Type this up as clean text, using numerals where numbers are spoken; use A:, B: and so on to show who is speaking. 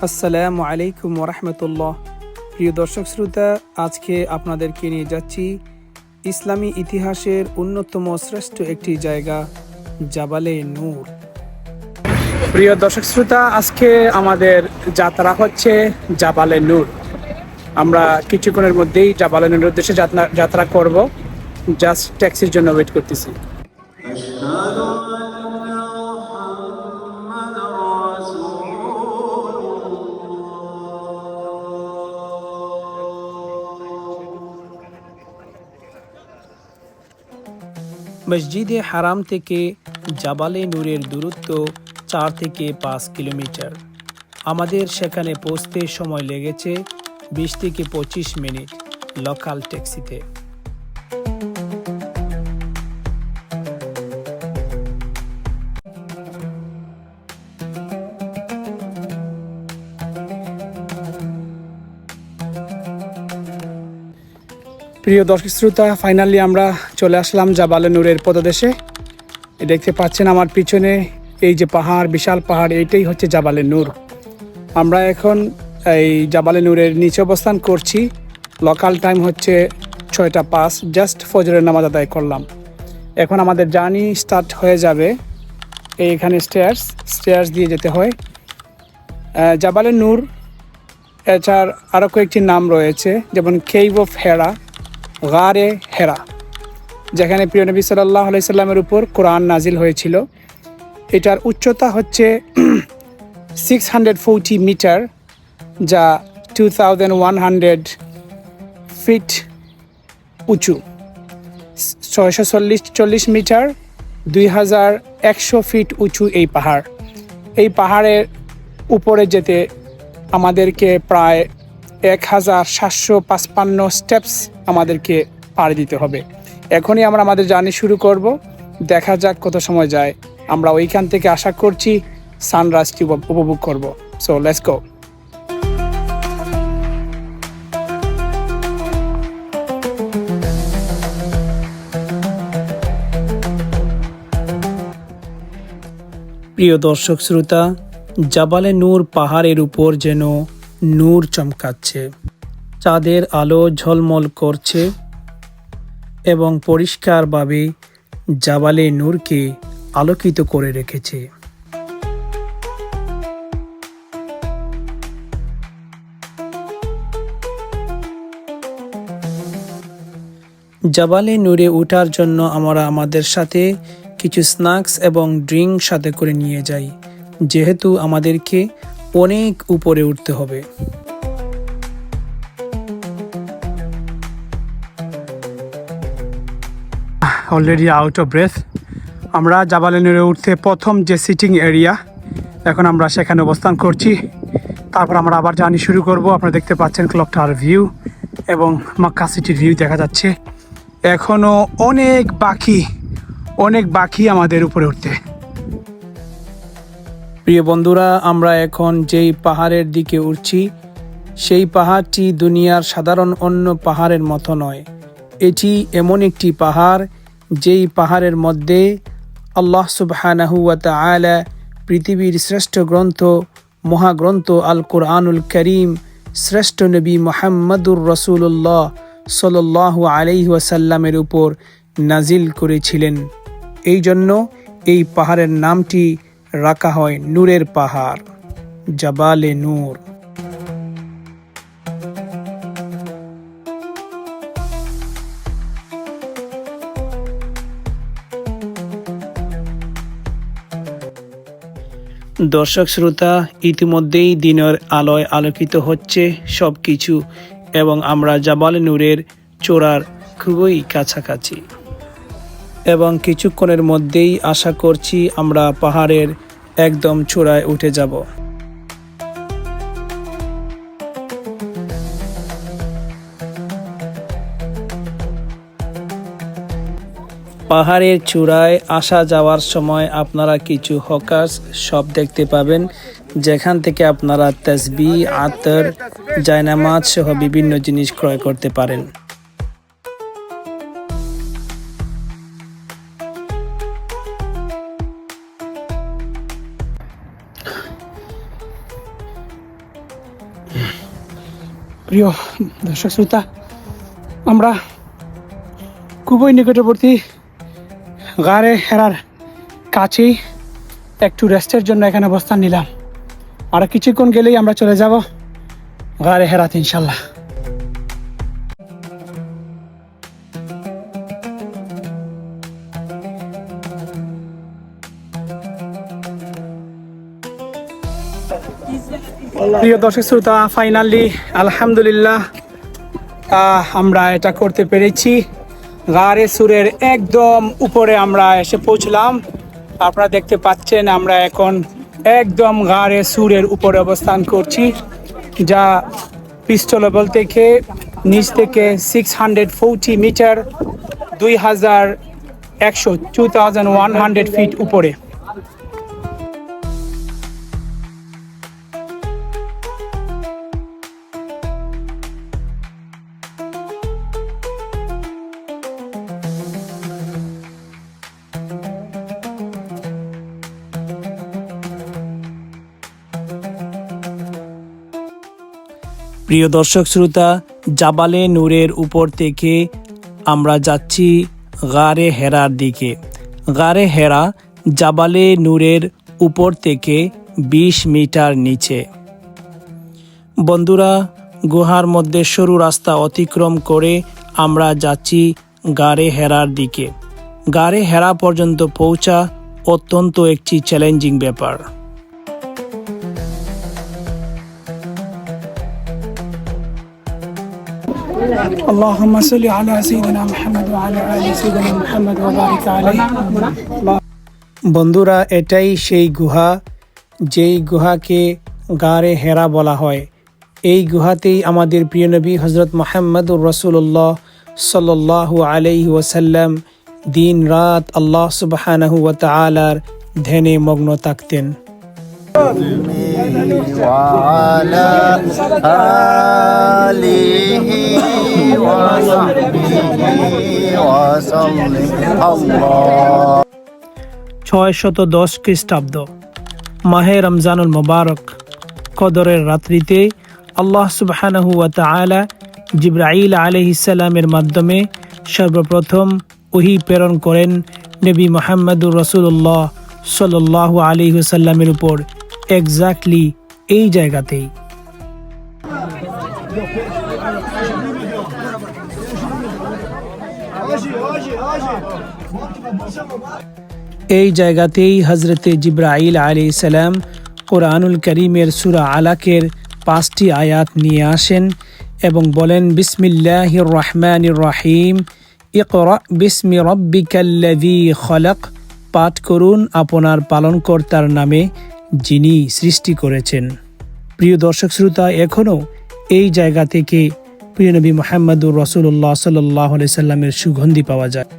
A: আসসালামু আলাইকুম ওরহমতুল্লাহ। প্রিয় দর্শক শ্রোতা, আজকে আপনাদেরকে নিয়ে যাচ্ছি ইসলামী ইতিহাসের অন্যতম শ্রেষ্ঠ একটি জায়গা, জাবালে নূর। প্রিয় দর্শক শ্রোতা, আজকে আমাদের যাত্রা হচ্ছে জাবালে নূর। আমরা কিছুক্ষণের মধ্যেই জাবালে নূরের উদ্দেশ্যে যাত্রা করব। জাস্ট ট্যাক্সির জন্য ওয়েট করতেছি। মসজিদে হারাম থেকে জাবালে নূরের দূরত্ব 4 থেকে 5 কিলোমিটার। আমাদের সেখানে পৌঁছতে সময় লেগেছে 20 থেকে 25 মিনিট লোকাল ট্যাক্সিতে। প্রিয় দর্শক শ্রোতা, ফাইনালি আমরা চলে আসলাম জাবালে নূরের পদদেশে। দেখতে পাচ্ছেন আমার পিছনে এই যে পাহাড়, বিশাল পাহাড়, এইটাই হচ্ছে জাবালে নূর। আমরা এখন এই জাবালে নূরের নিচে অবস্থান করছি। লোকাল টাইম হচ্ছে 6টা 5। জাস্ট ফজরের নামাজ আদায় করলাম। এখন আমাদের জার্নি স্টার্ট হয়ে যাবে। এইখানে স্টেয়ার্স দিয়ে যেতে হয় জাবালে নূর। এছাড়া আরও কয়েকটি নাম রয়েছে, যেমন কেভ অফ হেরা, গারে হেরা, যেখানে প্রিয় নবী সাল্লাল্লাহু আলাইহি সাল্লামের উপর কোরআন নাজিল হয়েছিল। এটার উচ্চতা হচ্ছে 640 মিটার, যা 2100 ফিট উঁচু। 640 মিটার, 2100 ফিট উঁচু এই পাহাড়। এই পাহাড়ের উপরে যেতে আমাদেরকে প্রায় 1755 স্টেপস আমাদেরকে পাড়ি দিতে হবে। এখনই আমরা আমাদের জার্নি শুরু করব। দেখা যাক কত সময় যায়। আমরা ওইখান থেকে আশা করছি সানরাইজটি উপভোগ করব। So let's go. প্রিয় দর্শক শ্রোতা, জাবালে নূর পাহাড়ের উপর যেন নূর চমকাচ্ছে। চাঁদের আলো ঝলমল করছে এবং পরিষ্কারভাবে জাবালে নূরকে আলোকিত করে রেখেছে। জাবালে নূরে ওঠার জন্য আমরা আমাদের সাথে কিছু স্ন্যাক্স এবং ড্রিঙ্ক সাথে করে নিয়ে যাই, যেহেতু আমাদেরকে অনেক উপরে উঠতে হবে। Already out of breadth. আমরা জাবালে নূরে উঠতে প্রথম যে সিটিং এরিয়া, এখন আমরা সেখানে অবস্থান করছি। তারপর আমরা আবার জার্নি শুরু করব। আপনারা দেখতে পাচ্ছেন ক্লক টাওয়ার ভিউ এবং মক্কা সিটির ভিউ দেখা যাচ্ছে। এখনও অনেক বাকি আমাদের উপরে উঠতে। প্রিয় বন্ধুরা, আমরা এখন যেই পাহাড়ের দিকে উঠছি, সেই পাহাড়টি দুনিয়ার সাধারণ অন্য পাহাড়ের মতো নয়। এটি এমন একটি পাহাড়, যেই পাহাড়ের মধ্যে আল্লাহ সুবহানাহু ওয়া তাআলা পৃথিবীর শ্রেষ্ঠ গ্রন্থ, মহাগ্রন্থ আল কুরআনুল কারীম, শ্রেষ্ঠ নবী মুহাম্মদুর রাসূলুল্লাহ সাল্লাল্লাহু আলাইহি ওয়াসাল্লামের উপর নাজিল করেছিলেন। এই জন্য এই পাহাড়ের নামটি রাখা হয় নূরের পাহাড়, জাবালে নূর। দর্শক শ্রোতা, ইতিমধ্যেই দিনের আলোয় আলোকিত হচ্ছে সব কিছু এবং আমরা জাবালে নূরের চূড়ার খুবই কাছাকাছি এবং কিছুক্ষণের মধ্যেই আশা করছি আমরা পাহাড়ের একদম চূড়ায় উঠে যাব। পাহাড়ের চূড়ায় আসা যাওয়ার সময় আপনারা কিছু হকার্স শপ দেখতে পাবেন, যেখান থেকে আপনারা তাসবিহ, আতর, জায়নামাজ সহ বিভিন্ন জিনিস ক্রয় করতে পারেন। প্রিয় দর্শক শ্রোতা, আমরা খুবই নিকটবর্তী গারে হেরার কাছেই একটু রেস্টের জন্য এখানে অবস্থান নিলাম। আর কিছুক্ষণ গেলেই আমরা চলে যাব গারে হেরাতে ইনশাল্লাহ। প্রিয় দর্শক শ্রোতা, ফাইনালি আলহামদুলিল্লাহ আমরা এটা করতে পেরেছি। গারে সুরের একদম উপরে আমরা এসে পৌঁছলাম। আপনারা দেখতে পাচ্ছেন আমরা এখন একদম গারে সুরের উপরে অবস্থান করছি, যা পিস্ট লেভেল থেকে নিচ থেকে 640 মিটার 2100 ফিট উপরে। প্রিয় দর্শক শ্রোতা, জাবালে নূরের উপর থেকে আমরা যাচ্ছি গারে হেরার দিকে। গারে হেরা জাবালে নূরের উপর থেকে 20 মিটার নিচে। বন্ধুরা, গুহার মধ্যে সরু রাস্তা অতিক্রম করে আমরা যাচ্ছি গারে হেরার দিকে। গারে হেরা পর্যন্ত পৌঁছা অত্যন্ত একটি চ্যালেঞ্জিং ব্যাপার। আল্লাহুম্মা সাল্লি আলা সাইয়্যিদিনা মুহাম্মদ ওয়া আলা আলি সাইয়্যিদিনা মুহাম্মদ ওয়া বারিক আলাইহি। বন্ধুরা, এটাই সেই গুহা যেই গুহাকে গারে হেরা বলা হয়। এই গুহাতেই আমাদের প্রিয় নবী হযরত মুহাম্মদুর রাসূলুল্লাহ সাল্লাল্লাহু আলাইহি ওয়াসাল্লাম দিন রাত আল্লাহ সুবহানাহু ওয়া তাআলার ধ্যানে মগ্ন থাকতেন।
B: وعلى آله وصحبه وسلم الله
A: 610 খ্রিস্টাব্দ মাহে রমজানুল মুবারক কদরের রাত্রিতে আল্লাহ সুবহানাহু ওয়া তাআলা জিবরাইল আলাইহিস সালামের মাধ্যমে সর্বপ্রথম ওহী প্রেরণ করেন নবী মুহাম্মদুর রাসূলুল্লাহ সাল্লাল্লাহু আলাইহি ওয়াসাল্লামের উপর, এক্স্যাক্টলি এই জায়গাতেই। এই জায়গাতেই হজরতে জিবরাইল আলাইহিস সালাম কোরআনুল কারীমের সূরা আলাকের 5টি আয়াত নিয়ে আসেন এবং বলেন, বিসমিল্লাহির রহমানির রহিম, ইকরা বিসমি রাব্বিকাল্লাযী খলাক, পাঠ করুন আপনার পালনকর্তার নামে যিনি সৃষ্টি করেছেন। প্রিয় দর্শক শ্রোতা, এখনও এই জায়গা থেকে প্রিয় নবী মুহাম্মদুর রাসূলুল্লাহ সাল্লাল্লাহু আলাইহি সাল্লামের সুগন্ধি পাওয়া যায়।